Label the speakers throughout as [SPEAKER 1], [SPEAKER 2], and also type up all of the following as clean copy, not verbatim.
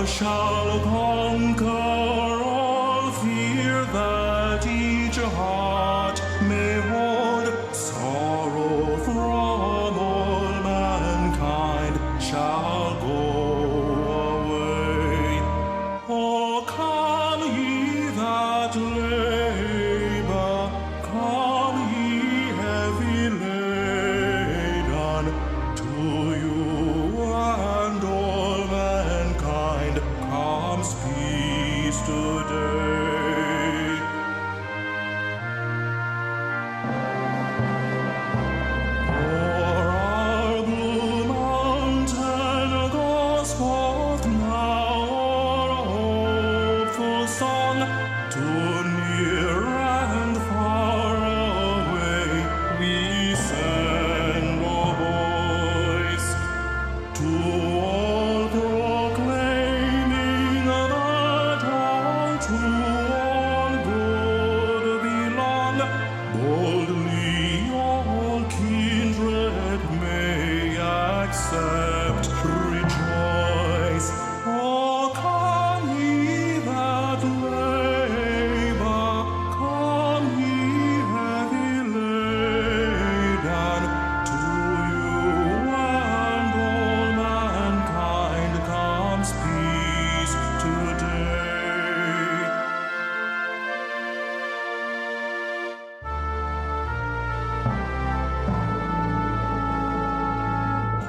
[SPEAKER 1] shall conquer all fear that each heart may hold. Sorrow from all mankind shall go away. Oh, come ye that labor, come ye heavy laden, to you and all mankind comes peace today. For our blue mountain goes forth now our hopeful song, to near and far away we send our voice, to all proclaiming that all to all good belong. Boldly all kindred may accept, rejoice. Oh, come ye that labor, come ye heavy laden, to you and all mankind comes peace today.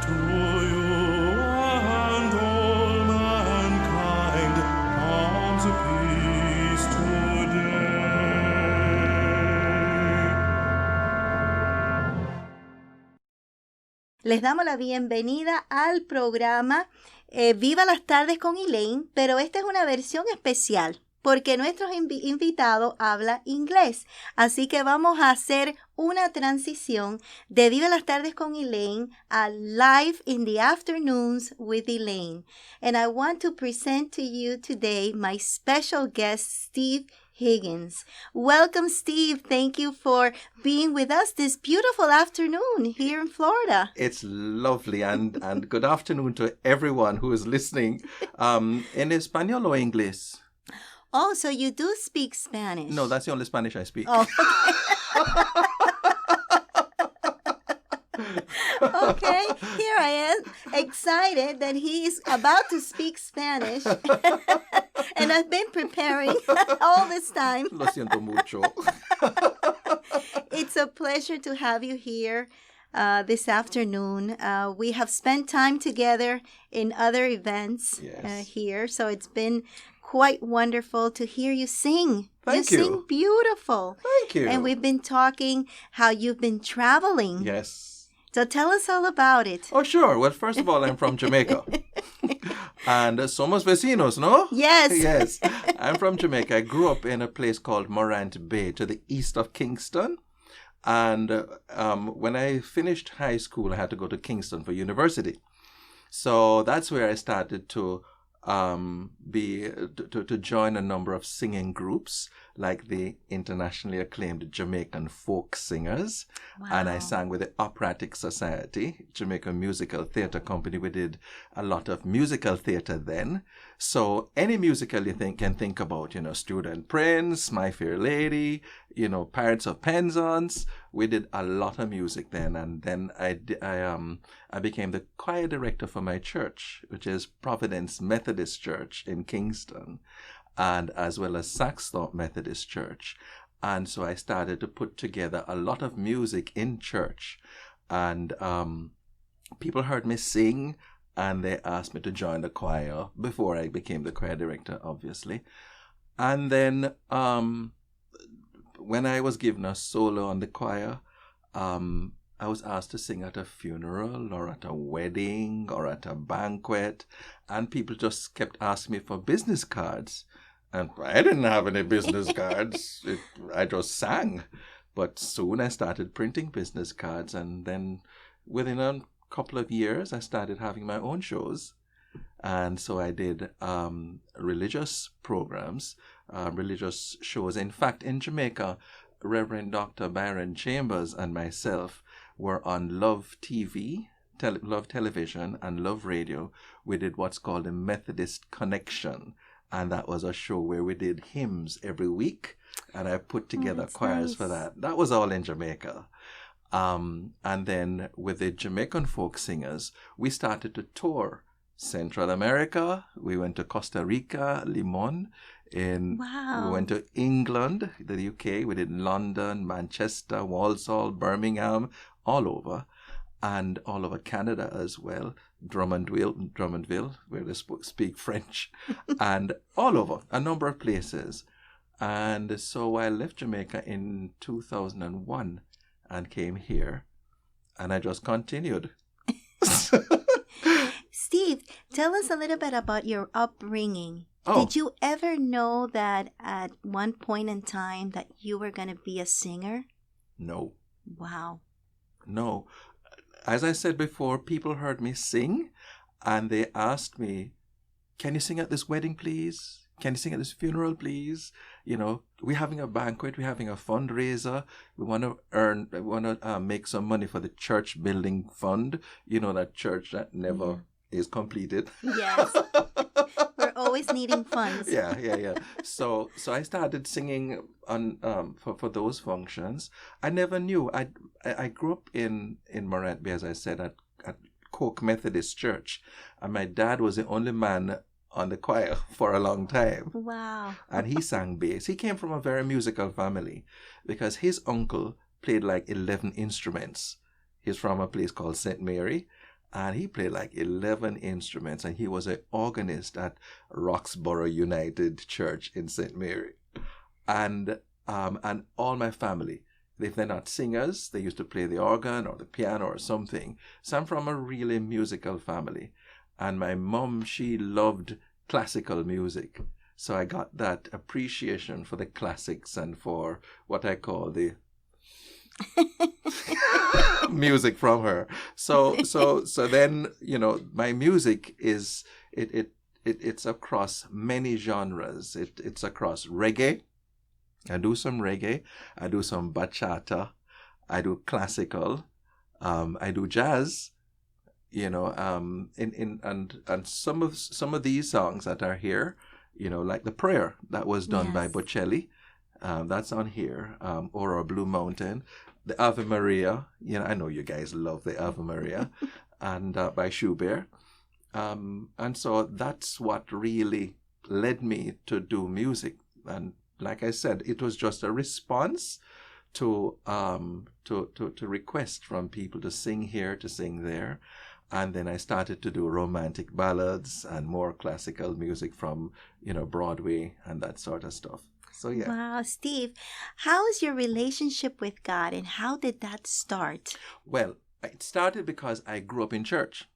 [SPEAKER 1] To you and all mankind comes peace today.
[SPEAKER 2] Les damos la bienvenida al programa Viva las tardes con Elaine, pero esta es una versión especial porque nuestro invitado habla inglés. Así que vamos a hacer una transición de Viva las tardes con Elaine a Live in the Afternoons with Elaine. And I want to present to you today my special guest, Steve Higgins. Welcome, Steve. Thank you for being with us this beautiful afternoon here in Florida.
[SPEAKER 3] It's lovely, and good afternoon to everyone who is listening. ¿En español o inglés?
[SPEAKER 2] Oh, so you do speak Spanish?
[SPEAKER 3] No, that's the only Spanish I speak.
[SPEAKER 2] Oh, okay. Here I am, excited that he is about to speak Spanish. And I've been preparing all this time.
[SPEAKER 3] Lo siento mucho.
[SPEAKER 2] It's a pleasure to have you here this afternoon. We have spent time together in other events here, so it's been quite wonderful to hear you sing.
[SPEAKER 3] Thank
[SPEAKER 2] you.
[SPEAKER 3] you.
[SPEAKER 2] Sing beautiful.
[SPEAKER 3] Thank you.
[SPEAKER 2] And we've been talking how you've been traveling.
[SPEAKER 3] Yes.
[SPEAKER 2] So tell us all about it.
[SPEAKER 3] Oh, sure. Well, first of all, I'm from Jamaica. And somos vecinos, no?
[SPEAKER 2] Yes.
[SPEAKER 3] Yes. I'm from Jamaica. I grew up in a place called Morant Bay to the east of Kingston. And when I finished high school, I had to go to Kingston for university. So that's where I started to join a number of singing groups like the internationally acclaimed Jamaican folk singers.
[SPEAKER 2] Wow.
[SPEAKER 3] And I sang with the Operatic Society, Jamaican Musical Theatre Company. We did a lot of musical theatre then. So any musical you can think about, Student Prince, My Fair Lady, Pirates of Penzance. We did a lot of music then. And then I became the choir director for my church, which is Providence Methodist Church in Kingston, and as well as Saxthorpe Methodist Church. And so I started to put together a lot of music in church. And people heard me sing, and they asked me to join the choir before I became the choir director, obviously. And then when I was given a solo on the choir, I was asked to sing at a funeral or at a wedding or at a banquet, and people just kept asking me for business cards. And I didn't have any business cards. I just sang. But soon I started printing business cards, and then within a couple of years, I started having my own shows. And so I did religious programs, religious shows. In fact, in Jamaica, Reverend Dr. Byron Chambers and myself were on Love TV love television and love radio, we did what's called a Methodist Connection. And that was a show where we did hymns every week. And I put together choirs for that. That was all in Jamaica. And then with the Jamaican folk singers, we started to tour Central America. We went to Costa Rica, Limon. We went to England, the UK. We did London, Manchester, Walsall, Birmingham, all over. And all over Canada as well. Drummondville, where they speak French. And all over, a number of places. And so I left Jamaica in 2001 and came here. And I just continued.
[SPEAKER 2] Steve, tell us a little bit about your upbringing.
[SPEAKER 3] Oh.
[SPEAKER 2] Did you ever know that at one point in time that you were going to be a singer?
[SPEAKER 3] No.
[SPEAKER 2] Wow.
[SPEAKER 3] No. As I said before, people heard me sing and they asked me, can you sing at this wedding, please? Can you sing at this funeral, please? You know, we're having a banquet, we're having a fundraiser. We want to make some money for the church building fund. You know, that church that never is completed.
[SPEAKER 2] Yes. We're always needing funds.
[SPEAKER 3] Yeah. So I started singing on for those functions. I never knew. I grew up in Morant, as I said, at Coke Methodist Church, and my dad was the only man on the choir for a long time.
[SPEAKER 2] Wow.
[SPEAKER 3] And he sang bass. He came from a very musical family because his uncle played like 11 instruments. He's from a place called St. Mary. And he played like 11 instruments, and he was an organist at Roxborough United Church in St. Mary. And all my family, if they're not singers, they used to play the organ or the piano or something. So I'm from a really musical family. And my mom, she loved classical music. So I got that appreciation for the classics and for what I call the music from her. So then, you know, my music is it's across many genres. It's across reggae. I do some reggae. I do some bachata. I do classical. I do jazz. You know, and some of these songs that are here, you know, like the prayer that was done by Bocelli. That's on here. Or Blue Mountain. The Ave Maria, you know, I know you guys love the Ave Maria, and by Schubert. And so that's what really led me to do music. And like I said, it was just a response to requests from people to sing here, to sing there. And then I started to do romantic ballads and more classical music from, you know, Broadway and that sort of stuff. So, yeah.
[SPEAKER 2] Wow, Steve, how is your relationship with God and how did that start?
[SPEAKER 3] Well, it started because I grew up in church.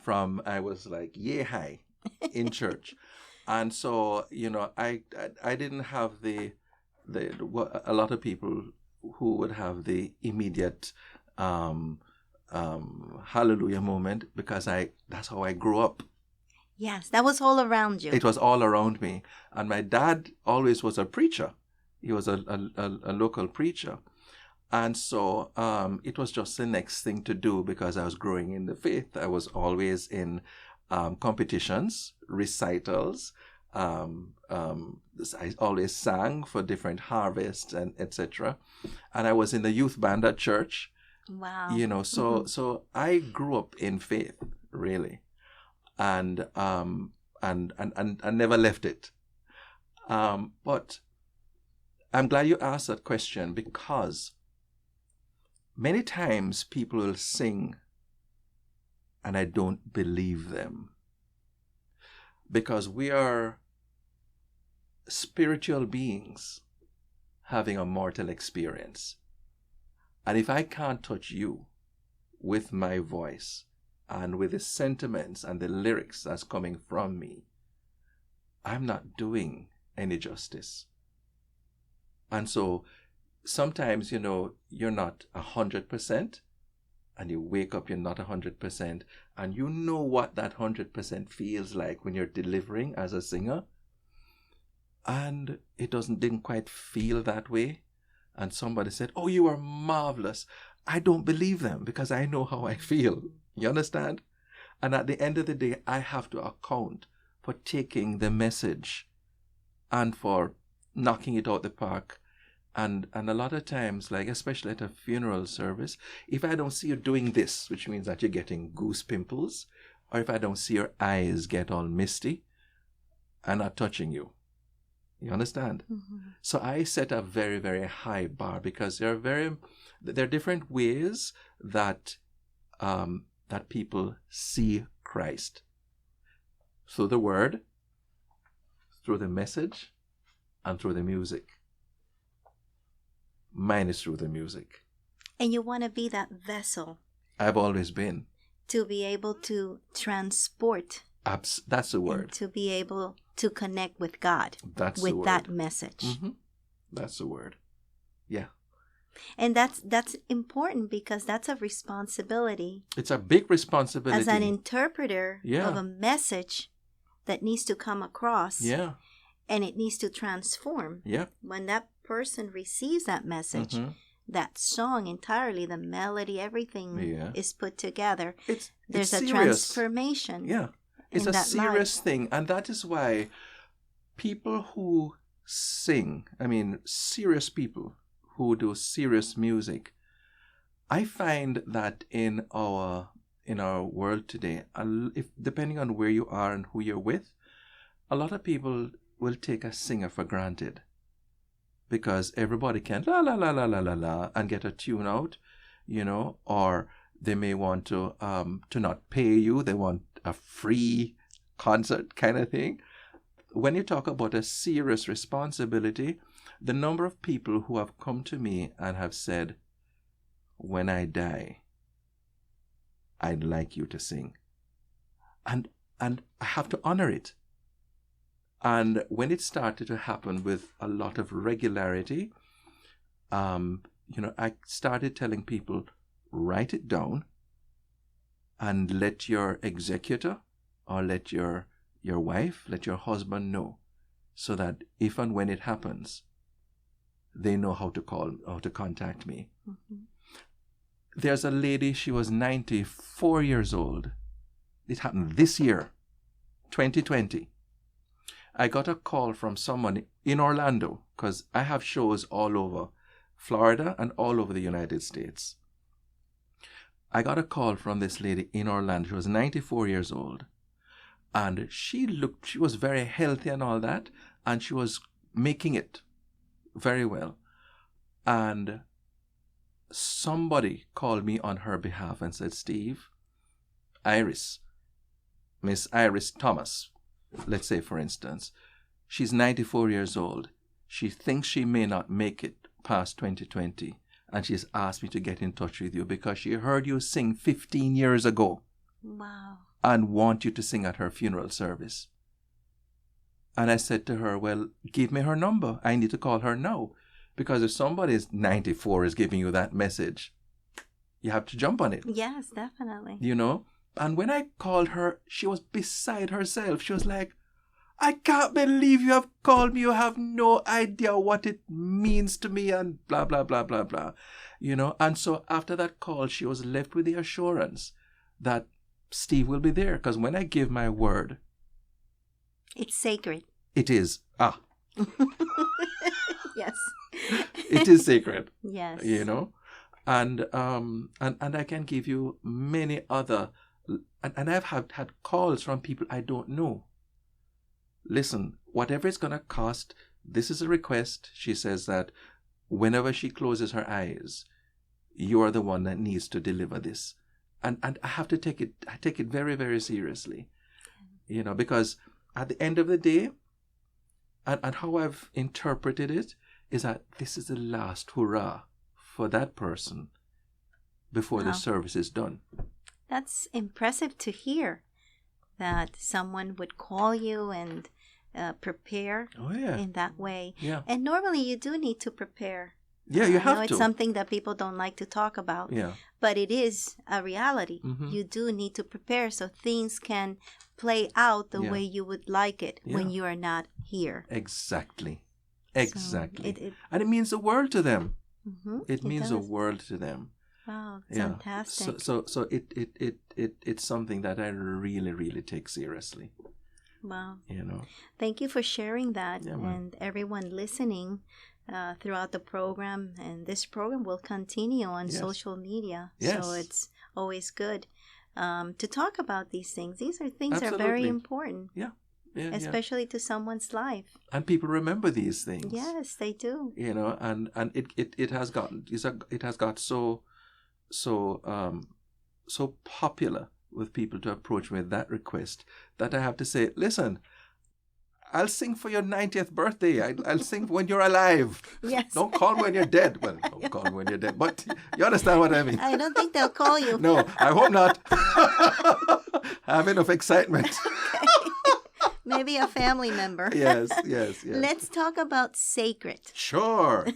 [SPEAKER 3] I was like yay high in church. And so, you know, I didn't have a lot of people who would have the immediate hallelujah moment because that's how I grew up.
[SPEAKER 2] Yes, that was all around you.
[SPEAKER 3] It was all around me. And my dad always was a preacher. He was a local preacher. And so it was just the next thing to do because I was growing in the faith. I was always in competitions, recitals. I always sang for different harvests and etc. And I was in the youth band at church.
[SPEAKER 2] Wow.
[SPEAKER 3] You know, so I grew up in faith, really. And never left it. But I'm glad you asked that question because many times people will sing and I don't believe them because we are spiritual beings having a mortal experience. And if I can't touch you with my voice, and with the sentiments and the lyrics that's coming from me, I'm not doing any justice. And so sometimes, you know, you're not 100%, and you wake up, you're not 100%, and you know what that 100% feels like when you're delivering as a singer, and it didn't quite feel that way. And somebody said, "Oh, you are marvelous." I don't believe them because I know how I feel. You understand? And at the end of the day, I have to account for taking the message and for knocking it out the park. And a lot of times, like especially at a funeral service, if I don't see you doing this, which means that you're getting goose pimples, or if I don't see your eyes get all misty, I'm not touching you. You understand?
[SPEAKER 2] Mm-hmm.
[SPEAKER 3] So I set a very, very high bar because there are different ways that that people see Christ. Through the word, through the message, and through the music. Mine is through the music.
[SPEAKER 2] And you want to be that vessel.
[SPEAKER 3] I've always been.
[SPEAKER 2] To be able to transport.
[SPEAKER 3] That's the word.
[SPEAKER 2] And to be able to connect with God.
[SPEAKER 3] That's
[SPEAKER 2] with
[SPEAKER 3] the word.
[SPEAKER 2] that message.
[SPEAKER 3] Mm-hmm. That's the word. Yeah.
[SPEAKER 2] And that's important because that's a responsibility.
[SPEAKER 3] It's a big responsibility.
[SPEAKER 2] As an interpreter
[SPEAKER 3] Yeah.
[SPEAKER 2] of a message that needs to come across.
[SPEAKER 3] Yeah.
[SPEAKER 2] And it needs to transform.
[SPEAKER 3] Yeah.
[SPEAKER 2] When that person receives that message,
[SPEAKER 3] Mm-hmm.
[SPEAKER 2] that song entirely, the melody, everything is put together. There's a
[SPEAKER 3] serious.
[SPEAKER 2] transformation.
[SPEAKER 3] Yeah. It's a serious thing. And that is why people who sing, serious people who do serious music, I find that in our world today, if depending on where you are and who you're with, a lot of people will take a singer for granted because everybody can la la la la la la la and get a tune out, or they may want to not pay you. They want a free concert kind of thing. When you talk about a serious responsibility, the number of people who have come to me and have said, when I die, I'd like you to sing. And I have to honor it. And when it started to happen with a lot of regularity, I started telling people, write it down and let your executor or let your wife, let your husband know, so that if and when it happens, they know how to contact me.
[SPEAKER 2] Mm-hmm.
[SPEAKER 3] There's a lady, she was 94 years old. It happened this year, 2020. I got a call from someone in Orlando, because I have shows all over Florida and all over the United States. I got a call from this lady in Orlando. She was 94 years old. And she was very healthy and all that. And she was making it very well. And somebody called me on her behalf and said, Steve, Miss Iris Thomas, let's say for instance, she's 94 years old. She thinks she may not make it past 2020. And she's asked me to get in touch with you because she heard you sing 15 years ago.
[SPEAKER 2] Wow.
[SPEAKER 3] And want you to sing at her funeral service. And I said to her, well, give me her number. I need to call her now. Because if somebody is 94 is giving you that message, you have to jump on it.
[SPEAKER 2] Yes, definitely.
[SPEAKER 3] And when I called her, she was beside herself. She was like, I can't believe you have called me. You have no idea what it means to me and blah, blah, blah, blah, blah. And so after that call, she was left with the assurance that Steve will be there. Because when I give my word,
[SPEAKER 2] it's sacred.
[SPEAKER 3] It is.
[SPEAKER 2] Yes.
[SPEAKER 3] It is sacred.
[SPEAKER 2] Yes.
[SPEAKER 3] And I can give you many other, and I've had calls from people I don't know. Listen, whatever it's going to cost, this is a request. She says that whenever she closes her eyes, you are the one that needs to deliver this. And I have to take it very, very seriously, because at the end of the day, and how I've interpreted it is that this is the last hurrah for that person before the service is done. That's
[SPEAKER 2] impressive to hear, that someone would call you and prepare in that way.
[SPEAKER 3] Yeah.
[SPEAKER 2] And normally you do need to prepare.
[SPEAKER 3] Yeah, you have to.
[SPEAKER 2] It's something that people don't like to talk about.
[SPEAKER 3] Yeah.
[SPEAKER 2] But it is a reality. Mm-hmm. You do need to prepare so things can play out the way you would like it when you are not here.
[SPEAKER 3] Exactly.
[SPEAKER 2] So
[SPEAKER 3] and it means the world to them.
[SPEAKER 2] Mm-hmm,
[SPEAKER 3] it means the world to them.
[SPEAKER 2] Wow,
[SPEAKER 3] Yeah.
[SPEAKER 2] fantastic.
[SPEAKER 3] So it's something that I really, really take seriously.
[SPEAKER 2] Wow.
[SPEAKER 3] You know.
[SPEAKER 2] Thank you for sharing that.
[SPEAKER 3] Yeah, man.
[SPEAKER 2] And everyone listening throughout the program. And this program will continue on
[SPEAKER 3] Yes.
[SPEAKER 2] social media.
[SPEAKER 3] Yes.
[SPEAKER 2] So it's always good to talk about these things. These are things that are very
[SPEAKER 3] Absolutely.
[SPEAKER 2] important,
[SPEAKER 3] Yeah. Yeah.
[SPEAKER 2] especially to someone's life.
[SPEAKER 3] And people remember these things.
[SPEAKER 2] Yes, they do.
[SPEAKER 3] You know, and it has got so popular with people to approach me with that request that I have to say, listen, I'll sing for your 90th birthday. I'll sing when you're alive.
[SPEAKER 2] Yes.
[SPEAKER 3] Don't call when you're dead. Well, don't call when you're dead. But you understand what I mean?
[SPEAKER 2] I don't think they'll call you.
[SPEAKER 3] No, I hope not. I have enough excitement.
[SPEAKER 2] Maybe a family member.
[SPEAKER 3] Yes.
[SPEAKER 2] Let's talk about sacred.
[SPEAKER 3] Sure.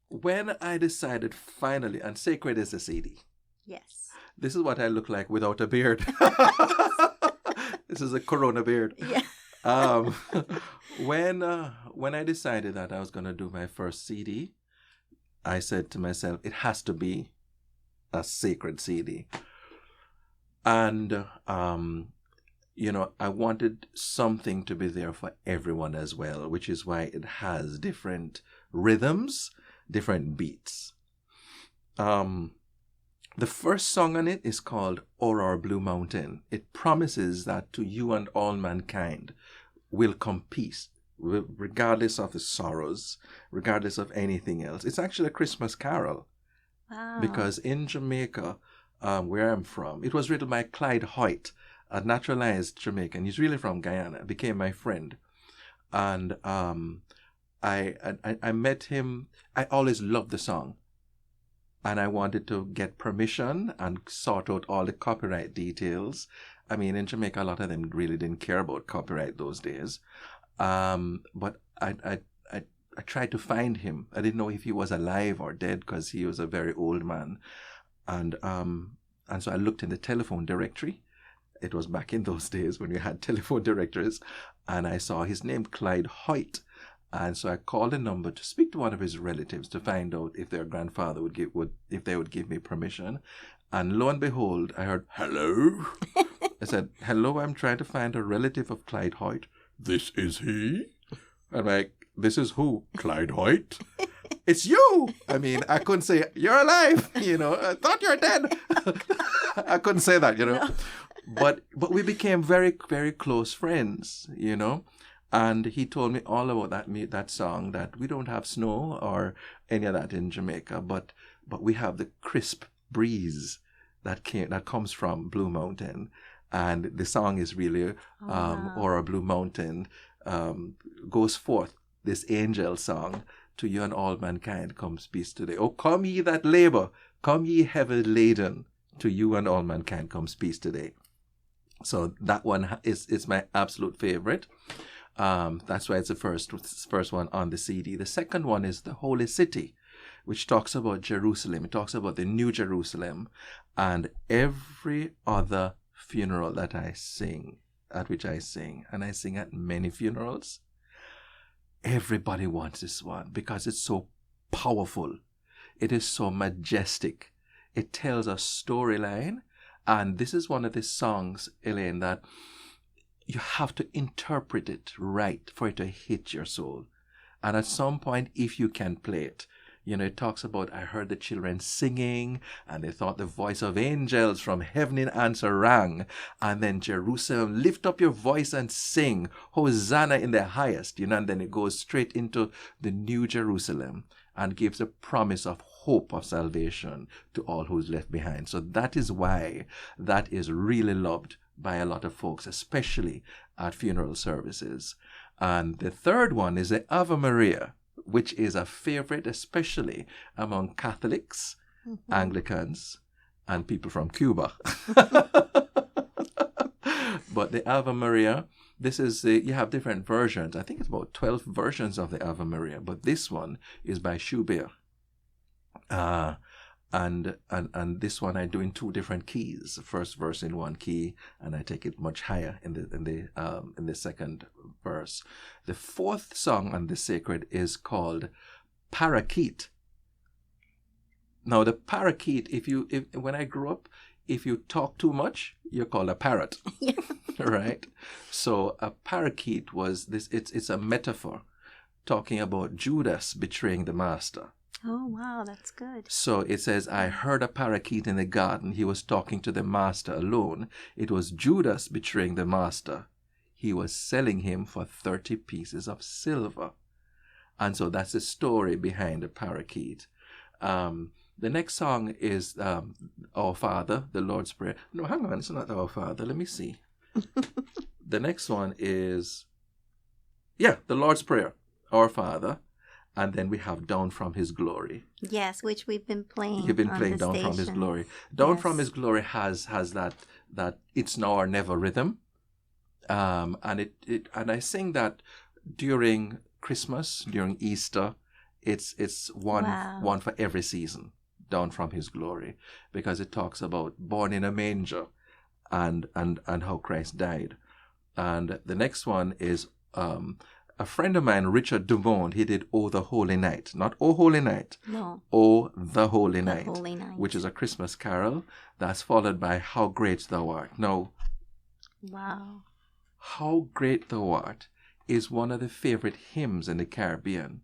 [SPEAKER 3] When I decided finally, and Sacred is a CD.
[SPEAKER 2] Yes.
[SPEAKER 3] This is what I look like without a beard. This is a Corona beard.
[SPEAKER 2] Yeah.
[SPEAKER 3] When I decided that I was going to do my first CD, I said to myself, it has to be a sacred CD. And, you know, I wanted something to be there for everyone as well, which is why it has different rhythms, different beats. The first song on it is called O'er Blue Mountain. It promises that to you and all mankind will come peace, regardless of the sorrows, regardless of anything else. It's actually a Christmas carol.
[SPEAKER 2] Wow.
[SPEAKER 3] Because in Jamaica, where I'm from, it was written by Clyde Hoyt, a naturalized Jamaican. He's really from Guyana, became my friend. And I met him. I always loved the song. And I wanted to get permission and sort out all the copyright details. I mean, in Jamaica, a lot of them really didn't care about copyright those days. But I tried to find him. I didn't know if he was alive or dead because he was a very old man. And so I looked in the telephone directory. It was back in those days when we had telephone directories. And I saw his name, Clyde Hoyt. And so I called a number to speak to one of his relatives to find out if their grandfather would give me permission. And lo and behold, I heard, hello? I said, hello, I'm trying to find a relative of Clyde Hoyt. This is he? I'm like, this is who? Clyde Hoyt? It's you! I mean, I couldn't say, you're alive, you know, I thought you were dead. I couldn't say that, you know. No. But we became very, very close friends, you know. And he told me all about that song, that we don't have snow or any of that in Jamaica, but we have the crisp breeze that comes from Blue Mountain. And the song is really, O'er Blue Mountain, goes forth, this angel song, to you and all mankind comes peace today. Oh, come ye that labor, come ye heavy laden, to you and all mankind comes peace today. So that one is my absolute favorite. That's why it's the first one on the CD. The second one is The Holy City, which talks about Jerusalem. It talks about the New Jerusalem, and every other funeral that I sing, at which I sing, and I sing at many funerals, everybody wants this one because it's so powerful. It is so majestic. It tells a storyline, and this is one of the songs, Elaine, that you have to interpret it right for it to hit your soul. And at some point, if you can play it, you know, it talks about, I heard the children singing, and they thought the voice of angels from heaven in answer rang. And then Jerusalem, lift up your voice and sing, Hosanna in the highest. You know, and then it goes straight into the New Jerusalem and gives a promise of hope of salvation to all who's left behind. So that is why that is really loved by a lot of folks, especially at funeral services. And the third one is the Ave Maria, which is a favorite, especially among Catholics, Anglicans, and people from Cuba. But the Ave Maria, this is you have different versions. I think it's about 12 versions of the Ave Maria, but this one is by Schubert. And this one I do in two different keys. The first verse in one key, and I take it much higher in the second verse. The fourth song on the sacred is called Parakeet. Now the parakeet, when I grew up, if you talk too much, you're called a parrot.
[SPEAKER 2] Yeah.
[SPEAKER 3] Right? So a parakeet was this, it's a metaphor talking about Judas betraying the master.
[SPEAKER 2] Oh, wow, that's good.
[SPEAKER 3] So it says, I heard a parakeet in the garden. He was talking to the master alone. It was Judas betraying the master. He was selling him for 30 pieces of silver. And so that's the story behind the parakeet. The next song is Our Father, the Lord's Prayer. No, hang on, it's not Our Father. Let me see. The next one is, the Lord's Prayer, Our Father. And then we have Down from His Glory.
[SPEAKER 2] Yes, which we've been playing.
[SPEAKER 3] You've been playing Down from His Glory. Down from His Glory has that it's now or never rhythm. And I sing that during Christmas, during Easter. It's one for every season. Down from His Glory, because it talks about born in a manger and how Christ died. And the next one is a friend of mine, Richard Dumont, he did Oh the Holy Night. Not Oh Holy Night.
[SPEAKER 2] No.
[SPEAKER 3] Oh the Holy Night.
[SPEAKER 2] Holy Night.
[SPEAKER 3] Which is a Christmas carol that's followed by How Great Thou Art. Now,
[SPEAKER 2] wow.
[SPEAKER 3] How Great Thou Art is one of the favorite hymns in the Caribbean.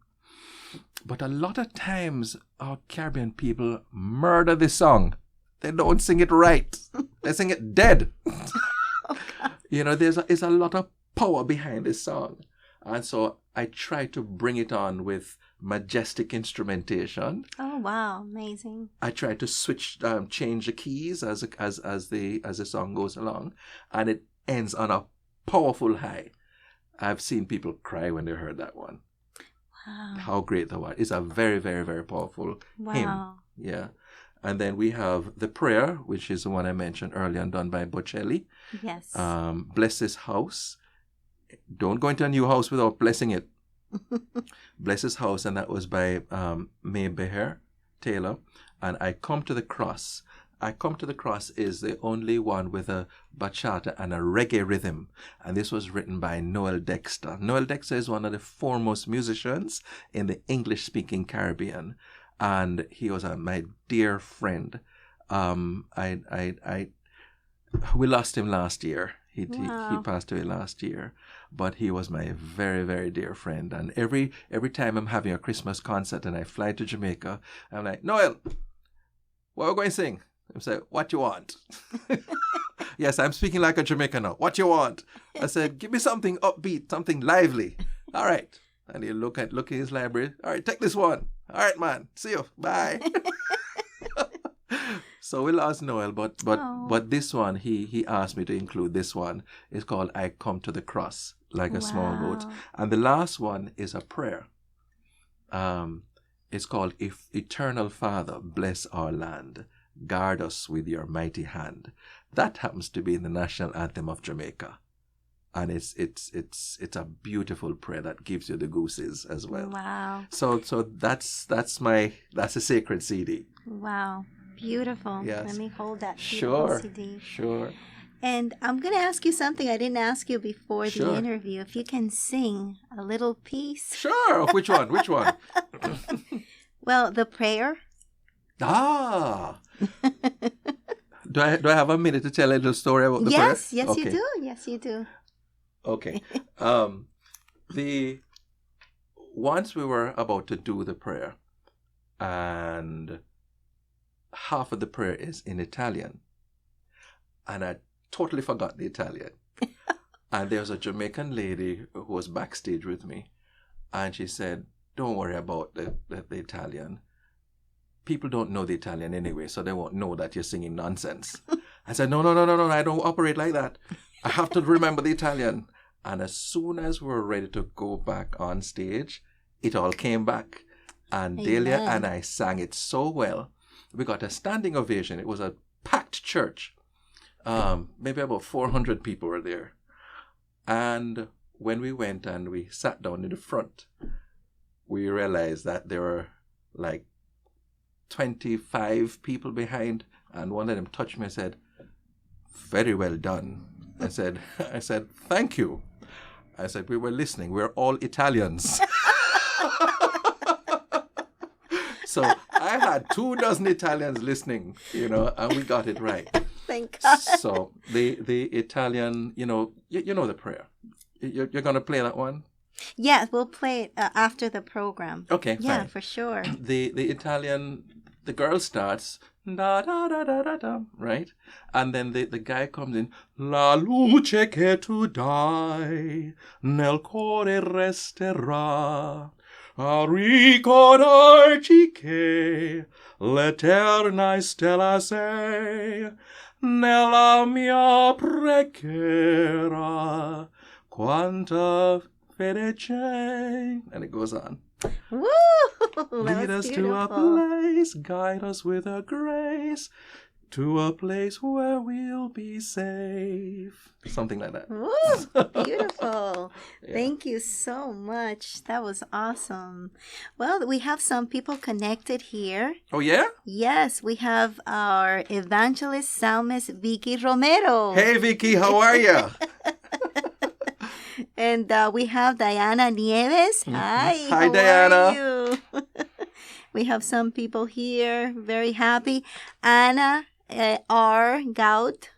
[SPEAKER 3] But a lot of times our Caribbean people murder this song. They don't sing it right. They sing it dead. You know, there's a lot of power behind this song. And so I try to bring it on with majestic instrumentation.
[SPEAKER 2] Oh, wow. Amazing.
[SPEAKER 3] I try to change the keys as the song goes along. And it ends on a powerful high. I've seen people cry when they heard that one.
[SPEAKER 2] Wow.
[SPEAKER 3] How Great Thou Art. It's a very, very, very powerful hymn. Yeah. And then we have the prayer, which is the one I mentioned earlier and done by Bocelli.
[SPEAKER 2] Yes.
[SPEAKER 3] Bless His House. Don't go into a new house without blessing it. Bless His House, and that was by May Beher Taylor. And I Come to the Cross. I Come to the Cross is the only one with a bachata and a reggae rhythm. And this was written by Noel Dexter. Noel Dexter is one of the foremost musicians in the English-speaking Caribbean. And he was my dear friend. We lost him last year. He passed away last year. But he was my very, very dear friend. And every time I'm having a Christmas concert and I fly to Jamaica, I'm like, Noel, what are we going to sing? I say, what you want? Yes, I'm speaking like a Jamaican now. What you want? I said, give me something upbeat, something lively. All right. And he'll look at his library. All right, take this one. All right, man. See you. Bye. So we lost Noel, but this one, he asked me to include this one. It's called I Come to the Cross, like a small boat. And the last one is a prayer. It's called Eternal Father, Bless Our Land. Guard us with your mighty hand. That happens to be the national anthem of Jamaica. And it's a beautiful prayer that gives you the gooses as well.
[SPEAKER 2] Wow.
[SPEAKER 3] So that's a sacred CD.
[SPEAKER 2] Wow. Beautiful.
[SPEAKER 3] Yes.
[SPEAKER 2] Let me hold that beautiful CD.
[SPEAKER 3] Sure.
[SPEAKER 2] And I'm going to ask you something I didn't ask you before the
[SPEAKER 3] Sure.
[SPEAKER 2] interview. If you can sing a little piece.
[SPEAKER 3] Sure. Which one?
[SPEAKER 2] Well, the prayer.
[SPEAKER 3] Ah. Do I have a minute to tell a little story about the prayer?
[SPEAKER 2] Yes,
[SPEAKER 3] Okay.
[SPEAKER 2] you do. Yes, you do.
[SPEAKER 3] Okay. Once we were about to do the prayer, and half of the prayer is in Italian, and I totally forgot the Italian. And there was a Jamaican lady who was backstage with me, and she said, "Don't worry about the Italian. People don't know the Italian anyway, so they won't know that you're singing nonsense." I said, no, I don't operate like that. I have to remember the Italian. And as soon as we were ready to go back on stage, it all came back. And Delia and I sang it so well. We got a standing ovation. It was a packed church. Maybe about 400 people were there. And when we went and we sat down in the front, we realized that there were like 25 people behind, and one of them touched me and said, "Very well done." I said, "Thank you." I said, "We were listening. We're all Italians." So I had 24 Italians listening, and we got it right.
[SPEAKER 2] Thank God.
[SPEAKER 3] So the Italian, you know the prayer. You're going to play that one?
[SPEAKER 2] Yeah, we'll play it after the program.
[SPEAKER 3] Okay,
[SPEAKER 2] Yeah,
[SPEAKER 3] fine.
[SPEAKER 2] for sure.
[SPEAKER 3] The Italian, the girl starts, da da da da da da, right? And then the guy comes in, la luce che tu dai, nel cuore resterà, a ricordarci che l'eterna stella sei, nella mia preghiera, quanta fede c'è. And it goes on.
[SPEAKER 2] Woo!
[SPEAKER 3] Lead us to a place, guide us with a grace, to a place where we'll be safe. Something like that.
[SPEAKER 2] Woo! Beautiful.
[SPEAKER 3] Yeah.
[SPEAKER 2] Thank you so much. That was awesome. Well, we have some people connected here.
[SPEAKER 3] Oh, yeah?
[SPEAKER 2] Yes, we have our evangelist psalmist Vicky Romero.
[SPEAKER 3] Hey, Vicky, how are you?
[SPEAKER 2] And we have Diana Nieves. Hi.
[SPEAKER 3] Hi,
[SPEAKER 2] how
[SPEAKER 3] Diana.
[SPEAKER 2] Are you? We have some people here. Very happy. Anna R. Gaut.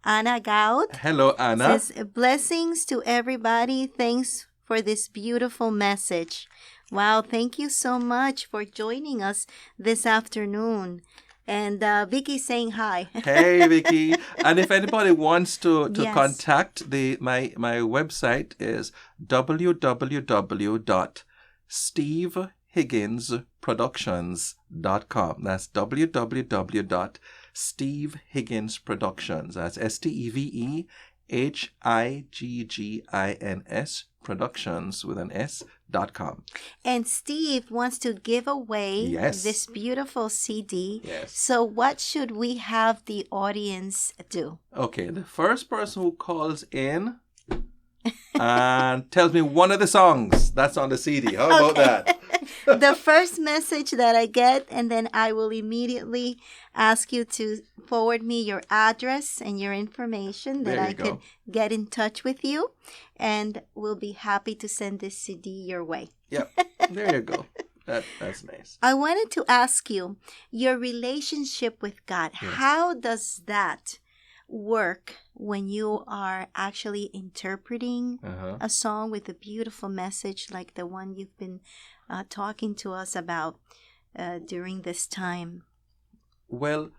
[SPEAKER 2] Anna Gaut.
[SPEAKER 3] Hello, Anna.
[SPEAKER 2] Says, blessings to everybody. Thanks for this beautiful message. Wow, thank you so much for joining us this afternoon. And Vicky saying hi.
[SPEAKER 3] Hey, Vicky. And if anybody wants to
[SPEAKER 2] Yes.
[SPEAKER 3] contact my website is www.stevehigginsproductions.com. That's www.stevehigginsproductions. That's STEVEHIGGINS Productions with an S.com.
[SPEAKER 2] And Steve wants to give away
[SPEAKER 3] Yes.
[SPEAKER 2] this beautiful CD.
[SPEAKER 3] Yes.
[SPEAKER 2] So what should we have the audience do?
[SPEAKER 3] Okay, the first person who calls in and tells me one of the songs that's on the CD. How about that?
[SPEAKER 2] The first message that I get, and then I will immediately ask you to forward me your address and your information that
[SPEAKER 3] There you
[SPEAKER 2] I
[SPEAKER 3] go.
[SPEAKER 2] can get in touch with you, and we'll be happy to send this CD your way.
[SPEAKER 3] Yep, there you go. That's nice.
[SPEAKER 2] I wanted to ask you your relationship with God.
[SPEAKER 3] Yes.
[SPEAKER 2] How does that work when you are actually interpreting
[SPEAKER 3] Uh-huh.
[SPEAKER 2] a song with a beautiful message like the one you've been talking to us about during this time?
[SPEAKER 3] Well,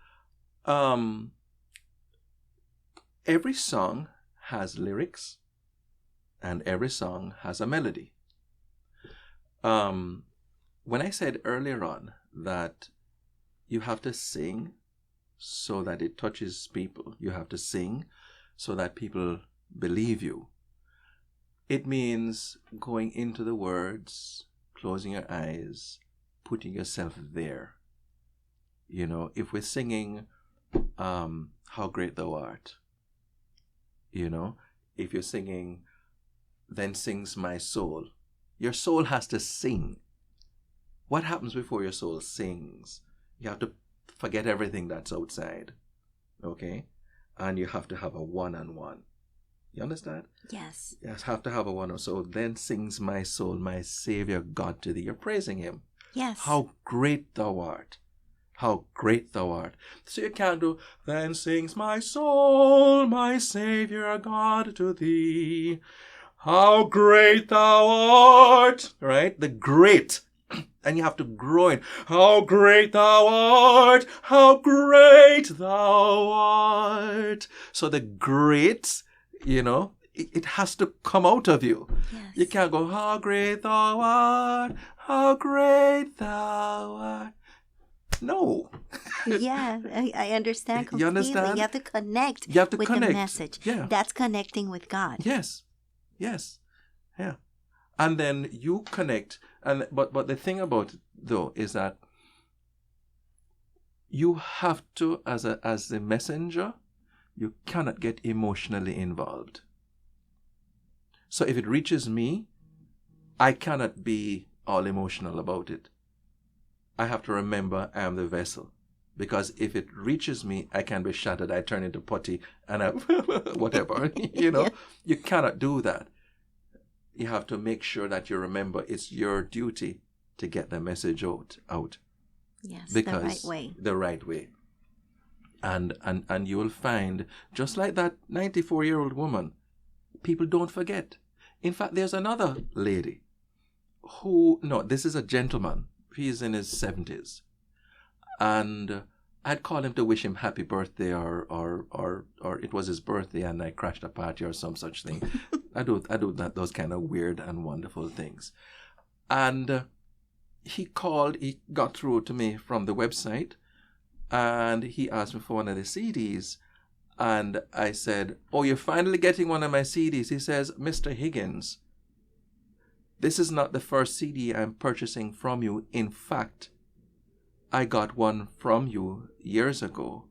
[SPEAKER 3] every song has lyrics and every song has a melody. When I said earlier on that you have to sing so that it touches people, you have to sing so that people believe you, it means going into the words, closing your eyes, putting yourself there. You know, if we're singing How Great Thou Art, you know, if you're singing Then Sings My Soul, your soul has to sing. What happens before your soul sings? You have to forget everything that's outside, okay? And you have to have a one-on-one. You understand?
[SPEAKER 2] Yes.
[SPEAKER 3] You have to have a one-on-one. So then sings my soul, my Savior God to thee. You're praising him.
[SPEAKER 2] Yes.
[SPEAKER 3] How great thou art. How great thou art. So you can't do, then sings my soul, my Savior God to thee. How great thou art. Right? The great. And you have to grow in. How great thou art. How great thou art. So the great, you know, it has to come out of you.
[SPEAKER 2] Yes.
[SPEAKER 3] You can't go, how great thou art. How great thou art. No.
[SPEAKER 2] Yeah, I understand completely.
[SPEAKER 3] You understand?
[SPEAKER 2] You have to connect
[SPEAKER 3] You have to
[SPEAKER 2] with
[SPEAKER 3] connect.
[SPEAKER 2] the message.
[SPEAKER 3] Yeah.
[SPEAKER 2] That's connecting with God.
[SPEAKER 3] Yes. Yes. Yeah. And then you connect. And but the thing about it, though, is that you have to, as the messenger, you cannot get emotionally involved. So if it reaches me, I cannot be all emotional about it. I have to remember I am the vessel. Because if it reaches me, I can be shattered. I turn into putty and I whatever, you know.
[SPEAKER 2] Yeah.
[SPEAKER 3] You cannot do that. You have to make sure that you remember it's your duty to get the message out.
[SPEAKER 2] Yes,
[SPEAKER 3] because
[SPEAKER 2] the right way.
[SPEAKER 3] the right way. And you will find, just like that 94-year-old woman, people don't forget. In fact, there's another lady this is a gentleman. He's in his 70s. And I'd call him to wish him happy birthday or it was his birthday and I crashed a party or some such thing. I do those kind of weird and wonderful things. And he got through to me from the website and he asked me for one of the CDs. And I said, "Oh, you're finally getting one of my CDs." He says, "Mr. Higgins, this is not the first CD I'm purchasing from you. In fact, I got one from you years ago.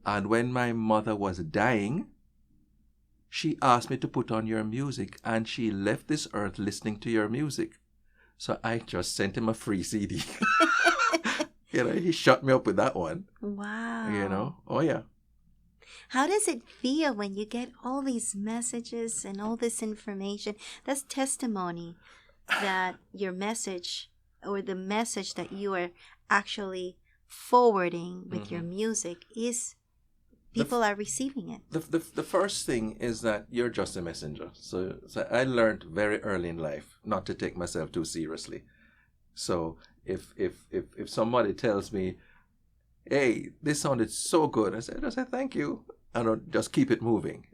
[SPEAKER 3] And when my mother was dying, she asked me to put on your music and she left this earth listening to your music. So I just sent him a free CD." He shut me up with that one.
[SPEAKER 2] Wow.
[SPEAKER 3] Oh yeah.
[SPEAKER 2] How does it feel when you get all these messages and all this information? That's testimony that your message or the message that you are actually forwarding with your music is people are receiving it.
[SPEAKER 3] The first thing is that you're just a messenger. So I learned very early in life not to take myself too seriously. So if somebody tells me, "Hey, this sounded so good," I say thank you. I don't just keep it moving,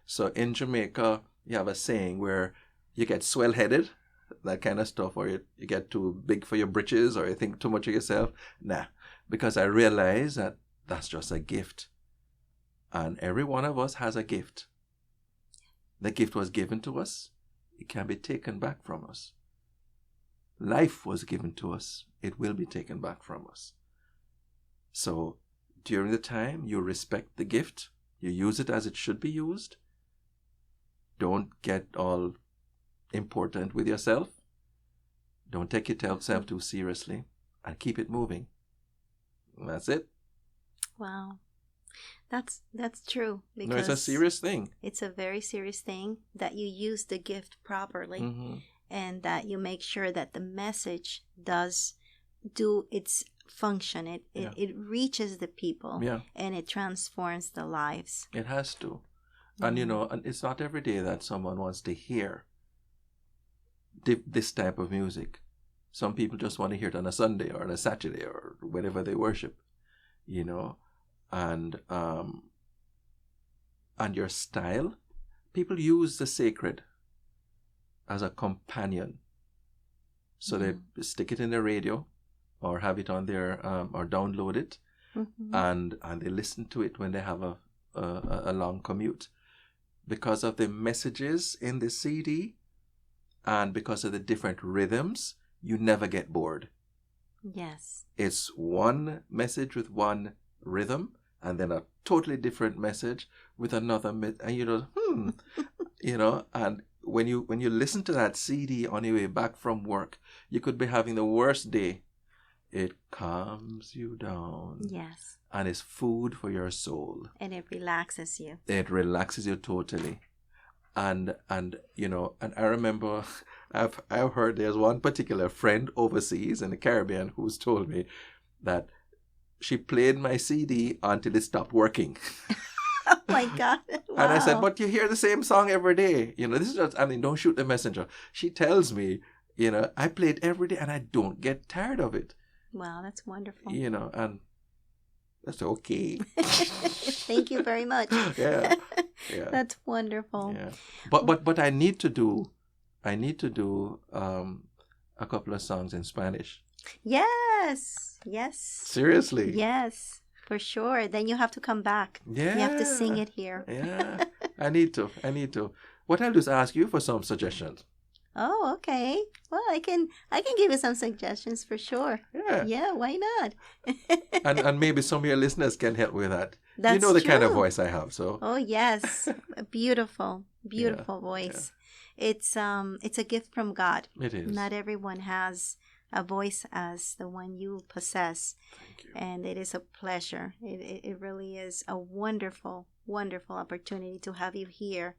[SPEAKER 3] So in Jamaica, you have a saying where you get swell-headed, that kind of stuff, or you get too big for your britches, or you think too much of yourself. Nah, because I realize that that's just a gift. And every one of us has a gift. The gift was given to us. It can be taken back from us. Life was given to us. It will be taken back from us. So during the time, you respect the gift. You use it as it should be used. Don't get all important with yourself. Don't take yourself too seriously. And keep it moving. And that's it.
[SPEAKER 2] Wow. That's true. Because
[SPEAKER 3] no, it's a serious thing.
[SPEAKER 2] It's a very serious thing that you use the gift properly and that you make sure that the message does do its function. It reaches the people and it transforms the lives.
[SPEAKER 3] It has to. And and it's not every day that someone wants to hear this type of music. Some people just want to hear it on a Sunday or on a Saturday or whenever they worship, and your style. People use the sacred as a companion. So they stick it in their radio or have it on their, or download it and they listen to it when they have a long commute. Because of the messages in the CD and because of the different rhythms, you never get bored.
[SPEAKER 2] Yes.
[SPEAKER 3] It's one message with one rhythm and then a totally different message with another, and and when you listen to that CD on your way back from work, you could be having the worst day. It calms you down.
[SPEAKER 2] Yes.
[SPEAKER 3] And it's food for your soul.
[SPEAKER 2] And it relaxes you.
[SPEAKER 3] It relaxes you totally. And I remember I've heard there's one particular friend overseas in the Caribbean who's told me that she played my CD until it stopped working.
[SPEAKER 2] Oh my God. Wow.
[SPEAKER 3] And I said, "But you hear the same song every day. This is just, don't shoot the messenger." She tells me, I play it every day and I don't get tired of it.
[SPEAKER 2] Wow, that's wonderful.
[SPEAKER 3] And that's okay.
[SPEAKER 2] Thank you very much.
[SPEAKER 3] Yeah.
[SPEAKER 2] That's wonderful.
[SPEAKER 3] Yeah. But I need to do a couple of songs in Spanish.
[SPEAKER 2] Yes.
[SPEAKER 3] Seriously?
[SPEAKER 2] Yes, for sure. Then you have to come back.
[SPEAKER 3] Yeah.
[SPEAKER 2] You have to sing it here.
[SPEAKER 3] Yeah. I need to. What I'll do is ask you for some suggestions.
[SPEAKER 2] Oh, okay. Well, I can give you some suggestions for sure.
[SPEAKER 3] Yeah.
[SPEAKER 2] Yeah, why not?
[SPEAKER 3] and maybe some of your listeners can help with that.
[SPEAKER 2] That's
[SPEAKER 3] you know the
[SPEAKER 2] true.
[SPEAKER 3] kind of voice I have, so.
[SPEAKER 2] Oh, yes. A beautiful voice. Yeah. It's a gift from God.
[SPEAKER 3] It is.
[SPEAKER 2] Not everyone has a voice as the one you possess.
[SPEAKER 3] Thank you.
[SPEAKER 2] And it is a pleasure. It really is a wonderful, wonderful opportunity to have you here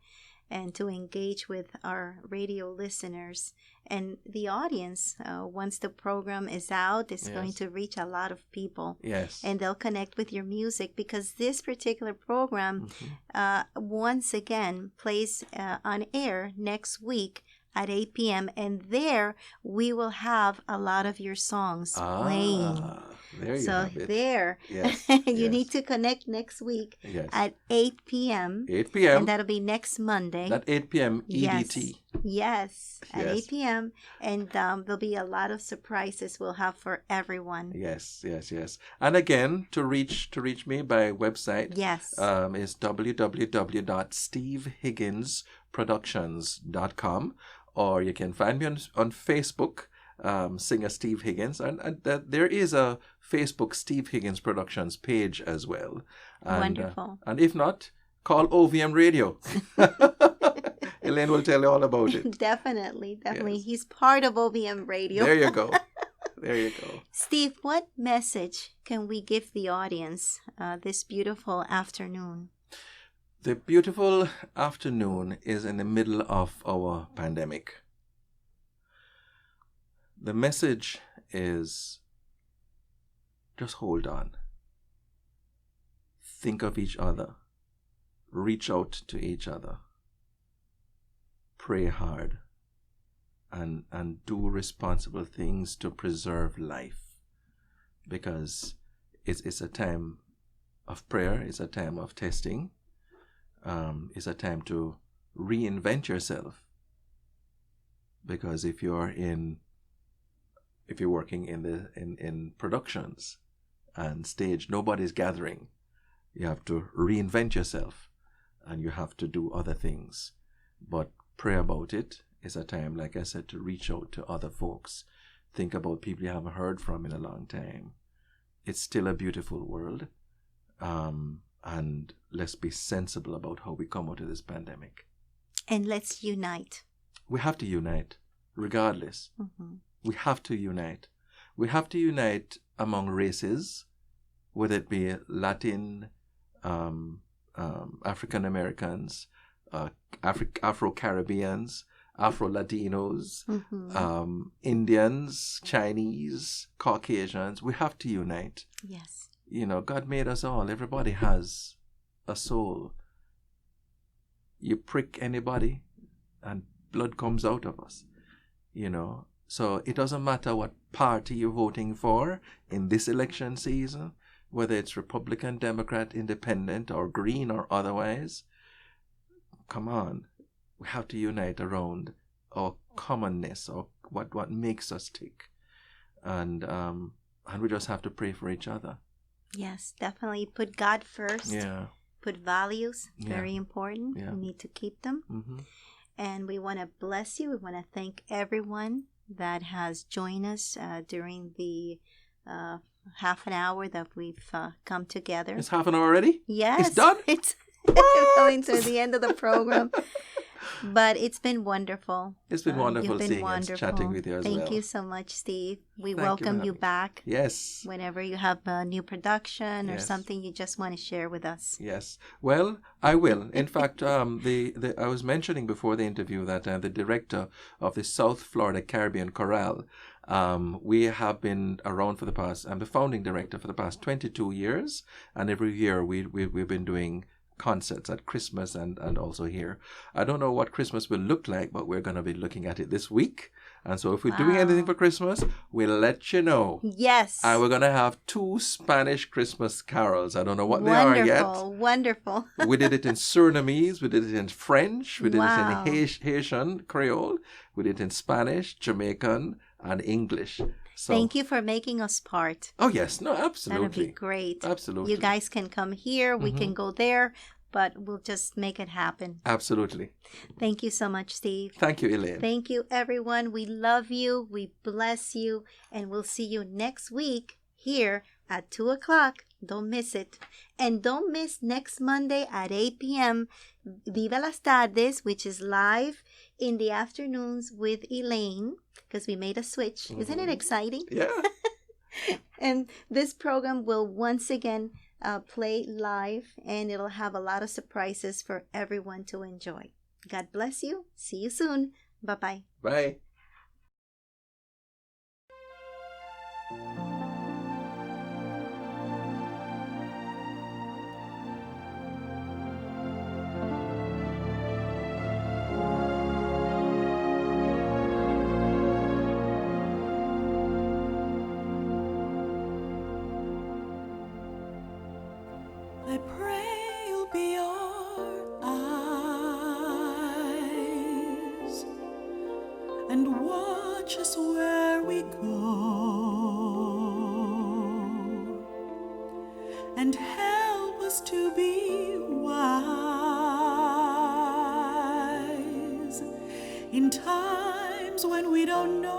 [SPEAKER 2] and to engage with our radio listeners and the audience. Once the program is out, it's
[SPEAKER 3] Yes.
[SPEAKER 2] going to reach a lot of people.
[SPEAKER 3] Yes.
[SPEAKER 2] And they'll connect with your music, because this particular program, once again, plays on air next week at 8 p.m. And there we will have a lot of your songs playing.
[SPEAKER 3] There you
[SPEAKER 2] So
[SPEAKER 3] have it.
[SPEAKER 2] there,
[SPEAKER 3] Yes.
[SPEAKER 2] you
[SPEAKER 3] yes.
[SPEAKER 2] need to connect next week
[SPEAKER 3] Yes.
[SPEAKER 2] at 8 p.m.
[SPEAKER 3] 8 p.m.
[SPEAKER 2] And that'll be next Monday.
[SPEAKER 3] At 8 p.m. EDT.
[SPEAKER 2] Yes, at
[SPEAKER 3] Yes.
[SPEAKER 2] 8 p.m. And there'll be a lot of surprises we'll have for everyone.
[SPEAKER 3] Yes, yes, yes. And again, to reach me by website,
[SPEAKER 2] Yes.
[SPEAKER 3] is www.stevehigginsproductions.com, or you can find me on Facebook, singer Steve Higgins, and there is a Facebook Steve Higgins Productions page as well. And,
[SPEAKER 2] Wonderful.
[SPEAKER 3] And if not, call OVM Radio. Elaine will tell you all about it.
[SPEAKER 2] Definitely.
[SPEAKER 3] Yes.
[SPEAKER 2] He's part of OVM Radio.
[SPEAKER 3] There you go. There you go.
[SPEAKER 2] Steve, what message can we give the audience this beautiful afternoon?
[SPEAKER 3] The beautiful afternoon is in the middle of our pandemic. The message is just hold on. Think of each other. Reach out to each other. Pray hard. And do responsible things to preserve life. Because it's a time of prayer. It's a time of testing. It's a time to reinvent yourself. Because if you're working in productions and stage, nobody's gathering. You have to reinvent yourself, and you have to do other things. But pray about it. It's a time, like I said, to reach out to other folks. Think about people you haven't heard from in a long time. It's still a beautiful world. And let's be sensible about how we come out of this pandemic.
[SPEAKER 2] And let's unite.
[SPEAKER 3] We have to unite, regardless.
[SPEAKER 2] Mm-hmm.
[SPEAKER 3] We have to unite. We have to unite among races, whether it be Latin, African Americans, Afro-Caribbeans, Afro-Latinos, Indians, Chinese, Caucasians. We have to unite.
[SPEAKER 2] Yes.
[SPEAKER 3] You know, God made us all. Everybody has a soul. You prick anybody and blood comes out of us. You know, so it doesn't matter what party you're voting for in this election season, whether it's Republican, Democrat, Independent, or Green or otherwise. Come on. We have to unite around our commonness, or what makes us tick. And we just have to pray for each other.
[SPEAKER 2] Yes, definitely. Put God first.
[SPEAKER 3] Yeah.
[SPEAKER 2] Put values.
[SPEAKER 3] Yeah.
[SPEAKER 2] Very important.
[SPEAKER 3] Yeah.
[SPEAKER 2] We need to keep them.
[SPEAKER 3] Mm-hmm.
[SPEAKER 2] And we want to bless you. We want to thank everyone that has joined us during the half an hour that we've come together.
[SPEAKER 3] It's half an hour already?
[SPEAKER 2] Yes.
[SPEAKER 3] It's done?
[SPEAKER 2] It's going to the end of the program. But it's been wonderful.
[SPEAKER 3] It's been wonderful
[SPEAKER 2] You've been
[SPEAKER 3] seeing
[SPEAKER 2] wonderful.
[SPEAKER 3] and chatting with you as well.
[SPEAKER 2] Thank you so much, Steve. We
[SPEAKER 3] Thank you
[SPEAKER 2] welcome
[SPEAKER 3] for
[SPEAKER 2] you
[SPEAKER 3] having me.
[SPEAKER 2] back.
[SPEAKER 3] Yes.
[SPEAKER 2] Whenever you have a new production or
[SPEAKER 3] Yes.
[SPEAKER 2] something you just want to share with us.
[SPEAKER 3] Yes. Well, I will. In fact, I was mentioning before the interview that the director of the South Florida Caribbean Chorale, we have been around for the past, I'm the founding director for the past 22 years. And every year we've been doing concerts at Christmas and also here. I don't know what Christmas will look like, but we're going to be looking at it this week. And so if we're doing anything for Christmas, we'll let you know.
[SPEAKER 2] Yes.
[SPEAKER 3] And we're going to have 2 Spanish Christmas carols. I don't know what they are yet.
[SPEAKER 2] Wonderful.
[SPEAKER 3] We did it in Surinamese. We did it in French. We did
[SPEAKER 2] Wow.
[SPEAKER 3] it in Haitian Creole. We did it in Spanish, Jamaican, and English. So,
[SPEAKER 2] Thank you for making us part.
[SPEAKER 3] Oh, yes. No,
[SPEAKER 2] That'll
[SPEAKER 3] absolutely.
[SPEAKER 2] be great.
[SPEAKER 3] Absolutely.
[SPEAKER 2] You guys can come here. We can go there. But we'll just make it happen.
[SPEAKER 3] Absolutely.
[SPEAKER 2] Thank you so much, Steve.
[SPEAKER 3] Thank you, Elaine.
[SPEAKER 2] Thank you, everyone. We love you. We bless you. And we'll see you next week here at 2 o'clock. Don't miss it. And don't miss next Monday at 8 p.m. Viva las Tardes, which is live in the afternoons with Elaine, because we made a switch. Isn't it exciting?
[SPEAKER 3] Yeah.
[SPEAKER 2] And this program will once again play live, and it'll have a lot of surprises for everyone to enjoy. God bless you. See you soon. Bye-bye.
[SPEAKER 3] Bye.
[SPEAKER 1] I pray you'll be our eyes and watch us where we go and help us to be wise in times when we don't know.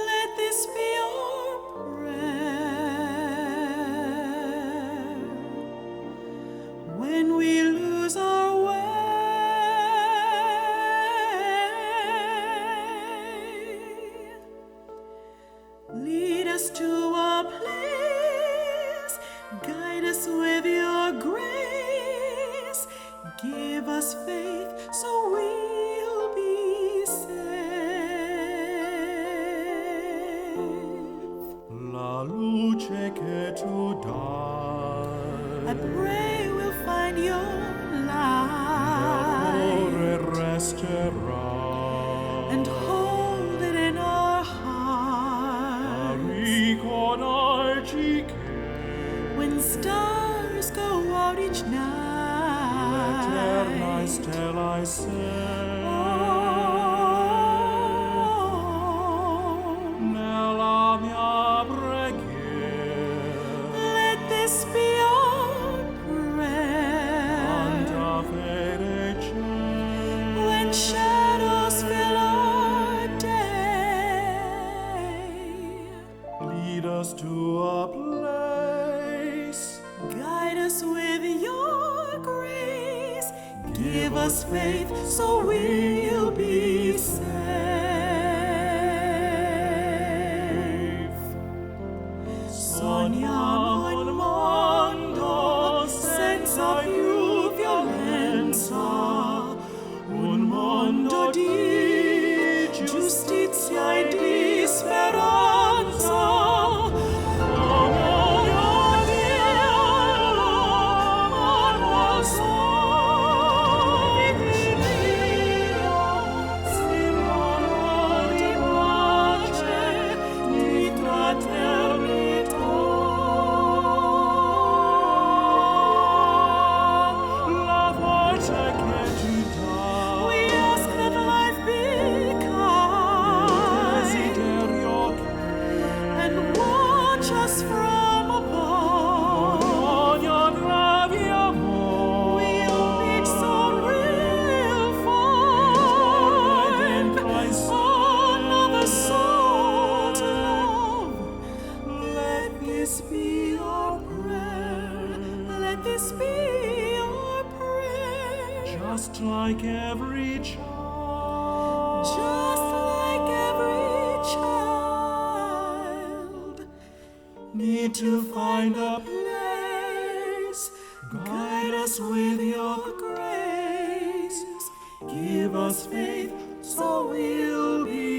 [SPEAKER 1] Let this be our prayer when we lose our way. Lead us to a place, guide us with your grace, give us faith so we'll be safe.
[SPEAKER 4] La luce che tu dai,
[SPEAKER 1] I pray we'll find your
[SPEAKER 4] l'amore
[SPEAKER 1] light
[SPEAKER 4] resterà,
[SPEAKER 1] and hold it in our
[SPEAKER 4] a
[SPEAKER 1] hearts.
[SPEAKER 4] ricordarci che
[SPEAKER 1] When stars go out each
[SPEAKER 4] l'eterna
[SPEAKER 1] night,
[SPEAKER 4] stella sei,
[SPEAKER 1] oh,
[SPEAKER 4] nella mia preghiera,
[SPEAKER 1] let this be our
[SPEAKER 4] tanta
[SPEAKER 1] prayer.
[SPEAKER 4] fede c'è,
[SPEAKER 1] When shadows fill our day,
[SPEAKER 4] lead us to a place,
[SPEAKER 1] guide us with your grace, give us faith so we'll be safe. Sogniamo un mondo senza più violenza, un mondo di giustizia e di speranza.
[SPEAKER 4] la voce che tu dai,
[SPEAKER 1] We ask that life be kind
[SPEAKER 4] desiderio che
[SPEAKER 1] and watch us from above.
[SPEAKER 4] ogni abbiamo,
[SPEAKER 1] We'll meet soon, we'll find another soul to love. Let this be our prayer. Let this be our prayer.
[SPEAKER 4] just like every child,
[SPEAKER 1] Just like every child,
[SPEAKER 4] need to find a
[SPEAKER 1] place, guide us with your grace, give us faith so we'll be